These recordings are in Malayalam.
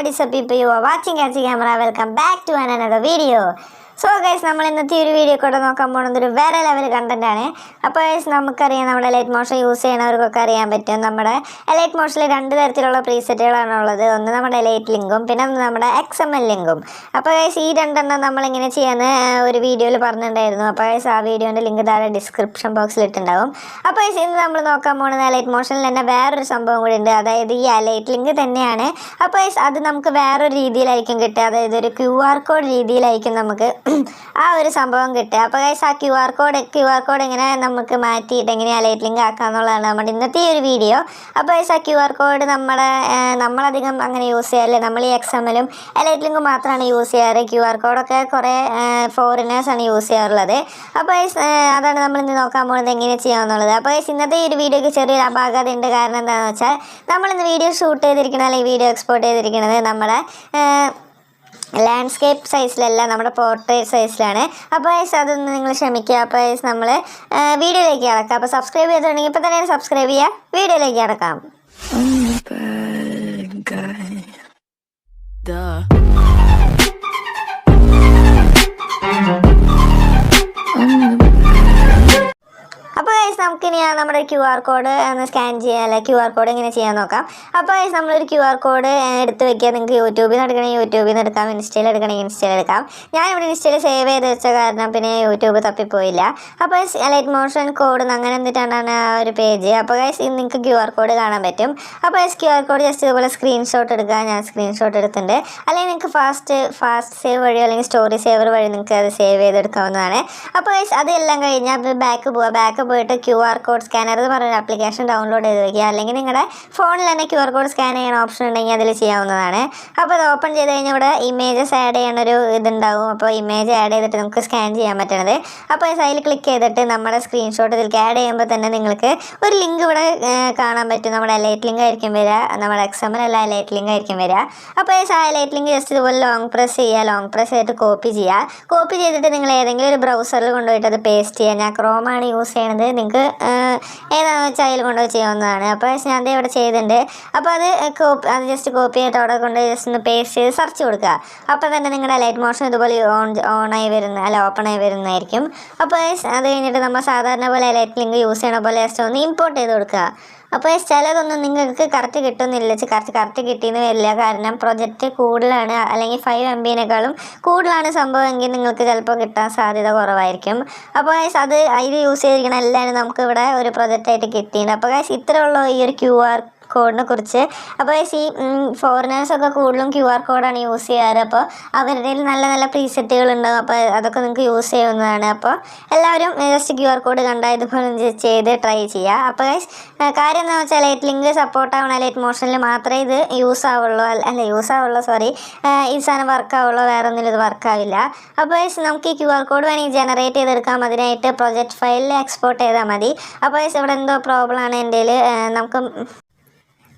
what is up people, you are watching Catchy camera. Welcome back to another video. So guys, നമ്മൾ ഇന്നത്തെ ഒരു വീഡിയോ കൂടെ നോക്കാൻ പോകുന്നത് ഒരു വേറെ ലെവൽ കണ്ടന്റ് ആണ്. അപ്പോൾ guys നമുക്കറിയാം നമ്മുടെ Alightmotion യൂസ് ചെയ്യുന്നവർക്കൊക്കെ അറിയാൻ പറ്റും. നമ്മുടെ Alightmotionൽ രണ്ട് തരത്തിലുള്ള പ്രീസെറ്റുകളാണ് ഉള്ളത്. ഒന്ന് നമ്മുടെ Alight ലിങ്കും പിന്നെ ഒന്ന് നമ്മുടെ XML ലിങ്കും. അപ്പോൾ guys ഈ രണ്ടെണ്ണം നമ്മൾ എങ്ങനെ ചെയ്യാന്ന് ഒരു വീഡിയോയിൽ പറഞ്ഞിട്ടുണ്ടായിരുന്നു. അപ്പോൾ guys ആ വീഡിയോന്റെ ലിങ്ക് താഴെ ഡിസ്ക്രിപ്ഷൻ ബോക്സിൽ ഇട്ടിട്ടുണ്ടാവും. അപ്പോൾ guys ഇന്ന് നമ്മൾ നോക്കാൻ പോകുന്നത് Alightmotionൽ തന്നെ വേറൊരു സംഭവം കൂടി ഉണ്ട്. അതായത് ഈ Alight ലിങ്ക് തന്നെയാണ്. അപ്പോൾ guys അത് നമുക്ക് വേറൊരു രീതിയിലായിരിക്കും കിട്ടുക. അതായത് ഒരു QR കോഡ് രീതിയിലായിരിക്കും നമുക്ക് ആ ഒരു സംഭവം കിട്ടുക. അപ്പോൾ ഗൈസ് ആ QR കോഡ് എങ്ങനെ നമുക്ക് മാറ്റിയിട്ട് എങ്ങനെ Alight ലിങ്ക് ആക്കാമെന്നുള്ളതാണ് നമ്മുടെ ഇന്നത്തെ ഈ ഒരു വീഡിയോ. അപ്പോൾ ഗൈസ് ആ QR കോഡ് നമ്മളധികം അങ്ങനെ യൂസ് ചെയ്യാറില്ല. നമ്മൾ ഈ XMLും Alight ലിങ്കും മാത്രമാണ് യൂസ് ചെയ്യാറ്. QR കോഡൊക്കെ കുറേ ഫോറിനേഴ്സാണ് യൂസ് ചെയ്യാറുള്ളത്. അപ്പോൾ ഗൈസ് അതാണ് നമ്മൾ ഇന്ന് നോക്കാൻ പോകുന്നത് എങ്ങനെ ചെയ്യാമെന്നുള്ളത്. അപ്പോൾ ഗൈസ് ഇന്നത്തെ ഈ ഒരു വീഡിയോയ്ക്ക് ചെറിയൊരു അപാകത ഉണ്ട്. കാരണം എന്താണെന്ന് വെച്ചാൽ നമ്മളിന്ന് വീഡിയോ ഷൂട്ട് ചെയ്തിരിക്കുന്നത് അല്ലെങ്കിൽ വീഡിയോ എക്സ്പോർട്ട് ചെയ്തിരിക്കുന്നത് നമ്മുടെ ലാൻഡ്സ്കേപ്പ് സൈസിലല്ല, നമ്മുടെ പോർട്രേറ്റ് സൈസിലാണ്. അപ്പോൾ ഗൈസ് അതൊന്ന് നിങ്ങൾ ക്ഷമിക്കുക. അപ്പോൾ ഗൈസ് നമ്മൾ വീഡിയോയിലേക്ക് കിടക്കാം. അപ്പോൾ സബ്സ്ക്രൈബ് ചെയ്തിട്ടുണ്ടെങ്കിൽ ഇപ്പോൾ തന്നെ സബ്സ്ക്രൈബ് ചെയ്യുക. വീഡിയോയിലേക്ക് കിടക്കാം. അപ്പോൾ ഗൈസ് നമുക്കിനി നമ്മുടെ QR കോഡ് ഒന്ന് സ്കാൻ ചെയ്യാം, അല്ലെ QR കോഡ് എങ്ങനെ ചെയ്യാൻ നോക്കാം. അപ്പോൾ ഗൈസ് നമ്മളൊരു QR കോഡ് എടുത്ത് വെക്കുക. നിങ്ങൾക്ക് യൂട്യൂബിൽ നിന്ന് എടുക്കണമെങ്കിൽ യൂട്യൂബിൽ നിന്ന് എടുക്കാം, ഇൻസ്റ്റയിൽ എടുക്കണമെങ്കിൽ ഇൻസ്റ്റയിൽ എടുക്കാം. ഞാനിവിടെ ഇൻസ്റ്റയിൽ സേവ് ചെയ്ത് വെച്ച കാരണം പിന്നെ യൂട്യൂബ് തപ്പിപ്പോയില്ല. അപ്പോൾ ഗൈസ് Alightmotion കോഡ് അങ്ങനെ എന്നിട്ടാണ് ആ ഒരു പേജ്. അപ്പോൾ ഗൈസ് നിങ്ങൾക്ക് QR കോഡ് കാണാൻ പറ്റും. അപ്പോൾ ഗൈസ് QR കോഡ് ജസ്റ്റ് ഇതുപോലെ സ്ക്രീൻഷോട്ട് എടുക്കുക. ഞാൻ സ്ക്രീൻഷോട്ട് എടുത്തിട്ടുണ്ട്. അല്ലെങ്കിൽ നിങ്ങൾക്ക് ഫാസ്റ്റ് സേവ് വഴിയോ അല്ലെങ്കിൽ സ്റ്റോറി സേവർ വഴി നിങ്ങൾക്ക് അത് സേവ് ചെയ്തെടുക്കാവുന്നതാണ്. അപ്പോൾ ഗൈസ് അതെല്ലാം കഴിഞ്ഞാൽ ബാക്ക് പോയിട്ട് QR കോഡ് സ്കാനർ എന്ന് പറഞ്ഞൊരു ആപ്ലിക്കേഷൻ ഡൗൺലോഡ് ചെയ്ത് വയ്ക്കുക. അല്ലെങ്കിൽ നിങ്ങളുടെ ഫോണിൽ തന്നെ QR കോഡ് സ്കാൻ ചെയ്യുന്ന ഓപ്ഷൻ ഉണ്ടെങ്കിൽ അതിൽ ചെയ്യാവുന്നതാണ്. അപ്പോൾ അത് ഓപ്പൺ ചെയ്ത് കഴിഞ്ഞാൽ ഇവിടെ ഇമേജസ് ആഡ് ചെയ്യണൊരു ഇതുണ്ടാവും. അപ്പോൾ ഇമേജ് ആഡ് ചെയ്തിട്ട് നമുക്ക് സ്കാൻ ചെയ്യാൻ പറ്റണത്. അപ്പോൾ അതിൽ ക്ലിക്ക് ചെയ്തിട്ട് നമ്മുടെ സ്ക്രീൻഷോട്ട് ഇതിലേക്ക് ആഡ് ചെയ്യുമ്പോൾ തന്നെ നിങ്ങൾക്ക് ഒരു ലിങ്ക് ഇവിടെ കാണാൻ പറ്റും. നമ്മുടെ Alight ലിങ്ക് ആയിരിക്കും വരിക, നമ്മുടെ XML അല്ല Alight ലിങ്ക് ആയിരിക്കും വരിക. അപ്പോൾ ആ Alight ലിങ്ക് ജസ്റ്റ് ഇതുപോലെ ലോങ് പ്രസ് ചെയ്യുക. ലോങ് പ്രസ് ചെയ്തിട്ട് കോപ്പി ചെയ്യുക. കോപ്പി ചെയ്തിട്ട് നിങ്ങൾ ഏതെങ്കിലും ഒരു ബ്രൗസറിൽ കൊണ്ടുപോയിട്ട് അത് പേസ്റ്റ് ചെയ്യുക. ഞാൻ ക്രോമാണ് യൂസ് ചെയ്യണത്. നിങ്ങൾക്ക് ഏതാണെന്ന് വെച്ചാൽ അതിൽ കൊണ്ടുപോയി ചെയ്യാവുന്നതാണ്. അപ്പോൾ ഞാൻ ഇവിടെ ചെയ്തിട്ടുണ്ട്. അപ്പോൾ അത് ജസ്റ്റ് കോപ്പി ചെയ്തിട്ട് അവിടെ കൊണ്ട് ജസ്റ്റ് ഒന്ന് പേസ്റ്റ് ചെയ്ത് സെർച്ച് കൊടുക്കുക. അപ്പോൾ തന്നെ നിങ്ങളുടെ Alightmotion ഇതുപോലെ ഓപ്പണായി വരുന്നതായിരിക്കും. അപ്പോൾ അത് കഴിഞ്ഞിട്ട് നമ്മൾ സാധാരണ പോലെ Alight ലിങ്ക് യൂസ് ചെയ്യണ പോലെ ജസ്റ്റ് ഒന്ന് ഇമ്പോർട്ട് ചെയ്ത് കൊടുക്കുക. അപ്പോൾ ചിലതൊന്നും നിങ്ങൾക്ക് കറക്റ്റ് കിട്ടുന്നില്ല, കറക്റ്റ് കിട്ടിയെന്ന് വരില്ല. കാരണം പ്രൊജക്റ്റ് കൂടുതലാണ്, അല്ലെങ്കിൽ 5 MB-നേക്കാളും കൂടുതലാണ് സംഭവമെങ്കിൽ നിങ്ങൾക്ക് ചിലപ്പോൾ കിട്ടാൻ സാധ്യത കുറവായിരിക്കും. അപ്പോൾ അത് അതിൽ യൂസ് ചെയ്തിരിക്കണം എല്ലാവരും നമുക്ക് ഇവിടെ ഒരു പ്രൊജക്റ്റായിട്ട് കിട്ടിയിട്ടുണ്ട്. അപ്പോൾ ഇത്രയുള്ള ഈ ഒരു QR കോഡിനെ കുറിച്ച്. അപ്പോൾ ഈ ഫോറിനേഴ്സൊക്കെ കൂടുതലും QR കോഡാണ് യൂസ് ചെയ്യാറ്. അപ്പോൾ അവരുടെ നല്ല നല്ല പ്രീസെറ്റുകൾ ഉണ്ടാകും. അപ്പോൾ അതൊക്കെ നിങ്ങൾക്ക് യൂസ് ചെയ്യുന്നതാണ്. അപ്പോൾ എല്ലാവരും ജസ്റ്റ് QR കോഡ് കണ്ടാൽ ഇതുപോലെ ചെയ്ത് ട്രൈ ചെയ്യുക. അപ്പോൾ കാര്യം എന്താണെന്ന് വെച്ചാൽ Alight ലിങ്ക് സപ്പോർട്ട് ആവണം. Alightmotionൽ മാത്രമേ ഇത് യൂസ് ആവുള്ളൂ, ഈ സാധനം വർക്ക് ആവുള്ളൂ. വേറെ ഒന്നിലും ഇത് വർക്കാവില്ല. അപ്പോൾ നമുക്ക് ഈ QR കോഡ് വേണമെങ്കിൽ ജനറേറ്റ് ചെയ്തെടുക്കാം. അതിനായിട്ട് പ്രൊജക്റ്റ് ഫയലിൽ എക്സ്പോർട്ട് ചെയ്താൽ മതി. അപ്പോൾ ഇവിടെ എന്തോ പ്രോബ്ലം ആണ് എൻ്റെ നമുക്ക്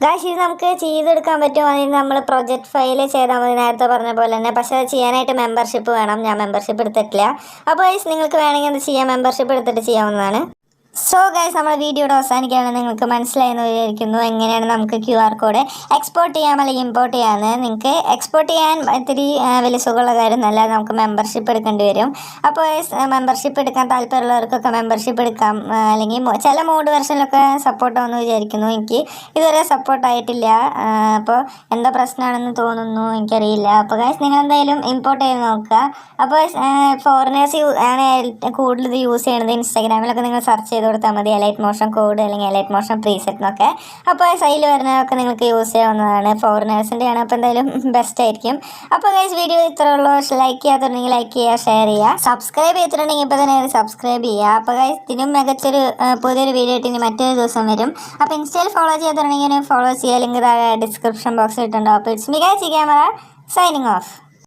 ഗായ്സ് ഇത് നമുക്ക് ചെയ്തെടുക്കാൻ പറ്റും. അതിന് നമ്മൾ പ്രൊജക്റ്റ് ഫയൽ ചെയ്താൽ മതി, നേരത്തെ പറഞ്ഞ പോലെ തന്നെ. പക്ഷേ അത് ചെയ്യാനായിട്ട് മെമ്പർഷിപ്പ് വേണം. ഞാൻ മെമ്പർഷിപ്പ് എടുത്തിട്ടില്ല. അപ്പോൾ ഗൈസ് നിങ്ങൾക്ക് വേണമെങ്കിൽ അത് ചെയ്യാം, മെമ്പർഷിപ്പ് എടുത്തിട്ട് ചെയ്യാവുന്നതാണ്. സോ ഗൈസ് നമ്മുടെ വീഡിയോയുടെ അവസാനിക്കുകയാണ്. നിങ്ങൾക്ക് മനസ്സിലായെന്ന് വിചാരിക്കുന്നു എങ്ങനെയാണ് നമുക്ക് QR കോഡ് എക്സ്പോർട്ട് ചെയ്യാം അല്ലെങ്കിൽ ഇമ്പോർട്ട് ചെയ്യാമെന്ന്. നിങ്ങൾക്ക് എക്സ്പോർട്ട് ചെയ്യാൻ ഇത്തിരി വലിയ സുഖമുള്ള കാര്യമൊന്നുമല്ല, നമുക്ക് മെമ്പർഷിപ്പ് എടുക്കേണ്ടി വരും. അപ്പോൾ മെമ്പർഷിപ്പ് എടുക്കാൻ താല്പര്യമുള്ളവർക്കൊക്കെ മെമ്പർഷിപ്പ് എടുക്കാം. അല്ലെങ്കിൽ ചില മോഡ് വെർഷനിലൊക്കെ സപ്പോർട്ടാവുമെന്ന് വിചാരിക്കുന്നു. എനിക്ക് ഇതുവരെ സപ്പോർട്ടായിട്ടില്ല. അപ്പോൾ എന്താ പ്രശ്നമാണെന്ന് തോന്നുന്നു, എനിക്കറിയില്ല. അപ്പോൾ ഗൈസ് നിങ്ങൾ എന്തായാലും ഇമ്പോർട്ട് ചെയ്ത് നോക്കുക. അപ്പോൾ ഫോറിനേഴ്സ് ആണ് കൂടുതൽ ഇത് യൂസ് ചെയ്യണത്. ഇൻസ്റ്റാഗ്രാമിലൊക്കെ നിങ്ങൾ സെർച്ച് ചെയ്ത് കൊടുത്താൽ മതി Alightmotion കോഡ് അല്ലെങ്കിൽ Alightmotion പ്രീസെറ്റ് എന്നൊക്കെ. അപ്പോൾ സൈഡിൽ വരുന്നതൊക്കെ നിങ്ങൾക്ക് യൂസ് ചെയ്യാവുന്നതാണ്. ഫോറിനേഴ്സിൻ്റെ ആണ്. അപ്പോൾ എന്തായാലും ബെസ്റ്റ് ആയിരിക്കും. അപ്പോൾ ഗൈസ് വീഡിയോ ഇത്ര ഉള്ളൂ. ലൈക്ക് ചെയ്യാത്തുണ്ടെങ്കിൽ ലൈക്ക് ചെയ്യുക, ഷെയർ ചെയ്യുക. സബ്സ്ക്രൈബ് ചെയ്തിട്ടുണ്ടെങ്കിൽ ഇപ്പോൾ തന്നെ സബ്സ്ക്രൈബ് ചെയ്യുക. അപ്പോൾ ഗൈസ് ഇതിനും മികച്ചൊരു പുതിയൊരു വീഡിയോ ആയിട്ട് ഇനി മറ്റൊരു ദിവസം വരും. അപ്പോൾ ഇൻസ്റ്റയിൽ ഫോളോ ചെയ്തിട്ടുണ്ടെങ്കിൽ ഫോളോ ചെയ്യുക. ലിങ്ക് താഴെ ഡിസ്ക്രിപ്ഷൻ ബോക്സിൽ ഇട്ടുണ്ടാവും. അപ്പോൾ ഇറ്റ്സ് മീ കാച്ചി ക്യാമറ സൈനിങ് ഓഫ്.